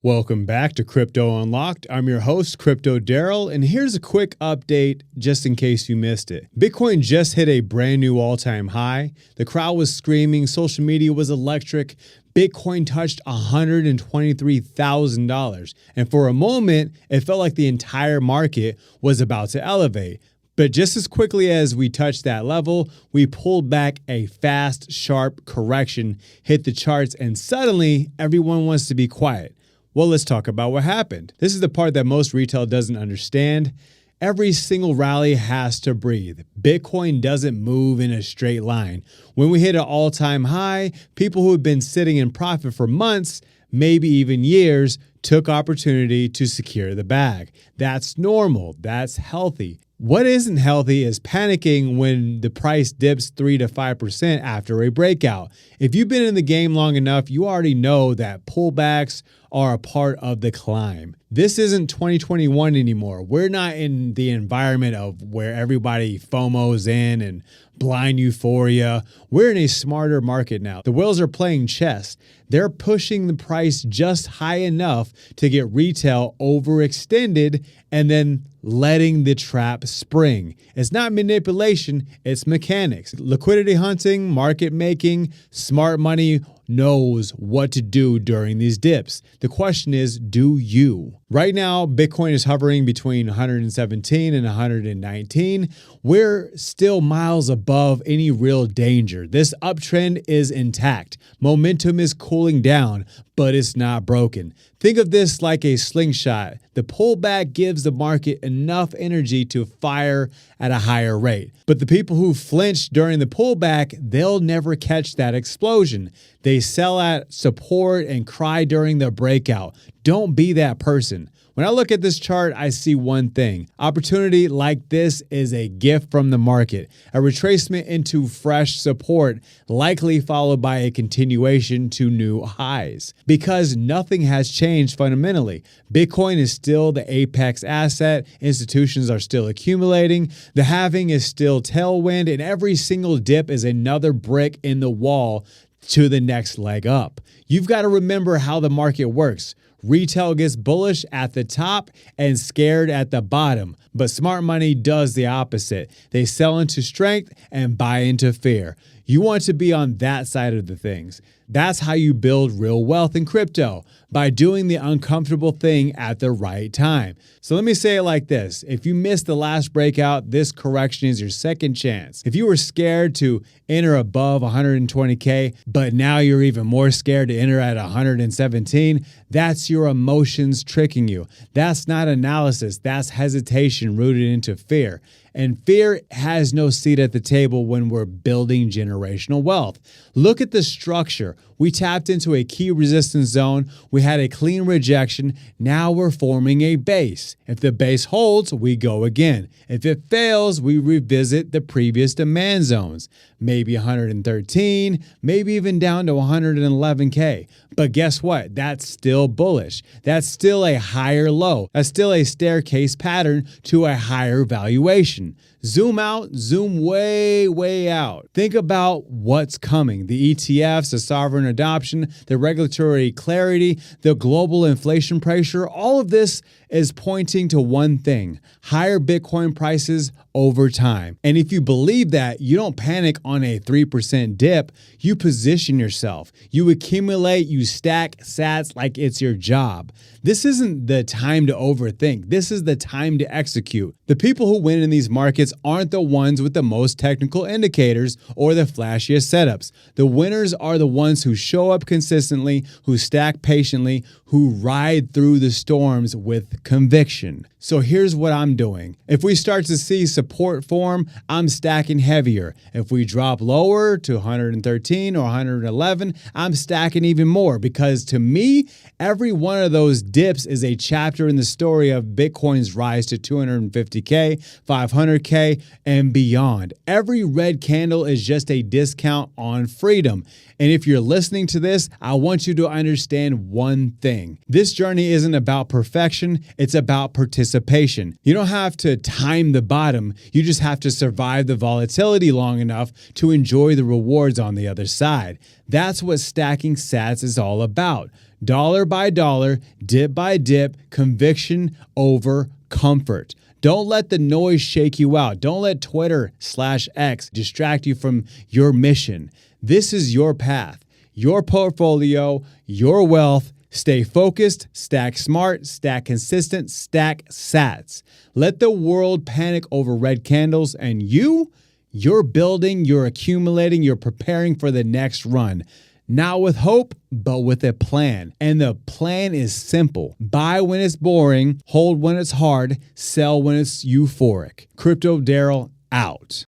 Welcome back to Crypto Unlocked. I'm your host, Crypto Daryl, and here's a quick update just in case you missed it. Bitcoin just hit a brand new all-time high. The crowd was screaming, social media was electric. Bitcoin touched $123,000, and for a moment, it felt like the entire market was about to elevate. But just as quickly as we touched that level, we pulled back a fast, sharp correction, hit the charts, and suddenly everyone wants to be quiet. Well, let's talk about what happened. This is the part that most retail doesn't understand. Every single rally has to breathe. Bitcoin doesn't move in a straight line. When we hit an all-time high, people who had been sitting in profit for months, maybe even years, took opportunity to secure the bag. That's normal. That's healthy. What isn't healthy is panicking when the price dips 3 to 5% after a breakout. If you've been in the game long enough, you already know that pullbacks are a part of the climb. This isn't 2021 anymore. We're not in the environment of where everybody FOMOs in and blind euphoria. We're in a smarter market now. The whales are playing chess. They're pushing the price just high enough to get retail overextended and then letting the trap spring. It's not manipulation, it's mechanics. Liquidity hunting, market making, smart money knows what to do during these dips. The question is, do you? Right now, Bitcoin is hovering between 117 and 119. We're still miles above any real danger. This uptrend is intact. Momentum is cooling down, but it's not broken. Think of this like a slingshot. The pullback gives the market enough energy to fire at a higher rate. But the people who flinched during the pullback, they'll never catch that explosion. They sell at support and cry during the breakout. Don't be that person. When I look at this chart, I see one thing. Opportunity like this is a gift from the market, a retracement into fresh support, likely followed by a continuation to new highs. Because nothing has changed fundamentally. Bitcoin is still the apex asset, institutions are still accumulating, the halving is still tailwind, and every single dip is another brick in the wall to the next leg up. You've got to remember how the market works. Retail gets bullish at the top and scared at the bottom, but smart money does the opposite. They sell into strength and buy into fear. You want to be on that side of the things. That's how you build real wealth in crypto, by doing the uncomfortable thing at the right time. So let me say it like this. If you missed the last breakout, this correction is your second chance. If you were scared to enter above 120K, but now you're even more scared to enter at 117, that's your emotions tricking you. That's not analysis. That's hesitation rooted into fear. And fear has no seat at the table when we're building generational wealth. Look at the structure. We tapped into a key resistance zone. We had a clean rejection. Now we're forming a base. If the base holds, we go again. If it fails, we revisit the previous demand zones. Maybe 113, maybe even down to 111K. But guess what? That's still bullish. That's still a higher low. That's still a staircase pattern to a higher valuation. Zoom out, zoom way, way out. Think about what's coming. The ETFs, the sovereign adoption, the regulatory clarity, the global inflation pressure, all of this is pointing to one thing: higher Bitcoin prices over time. And if you believe that, you don't panic on a 3% dip. You position yourself. You accumulate, you stack sats like it's your job. This isn't the time to overthink. This is the time to execute. The people who win in these markets aren't the ones with the most technical indicators or the flashiest setups. The winners are the ones who show up consistently, who stack patiently, who ride through the storms with conviction. So here's what I'm doing. If we start to see support form, I'm stacking heavier. If we drop lower to 113 or 111, I'm stacking even more, because to me, every one of those dips is a chapter in the story of Bitcoin's rise to 250K, 500K, and beyond. Every red candle is just a discount on freedom. And if you're listening to this, I want you to understand one thing. This journey isn't about perfection, it's about participation. You don't have to time the bottom, you just have to survive the volatility long enough to enjoy the rewards on the other side. That's what stacking sats is all about. Dollar by dollar, dip by dip, conviction over comfort. Don't let the noise shake you out. Don't let Twitter/X distract you from your mission. This is your path, your portfolio, your wealth. Stay focused, stack smart, stack consistent, stack sats. Let the world panic over red candles, and you're building, you're accumulating, you're preparing for the next run. Not with hope, but with a plan. And the plan is simple. Buy when it's boring, hold when it's hard, sell when it's euphoric. Crypto Daryl out.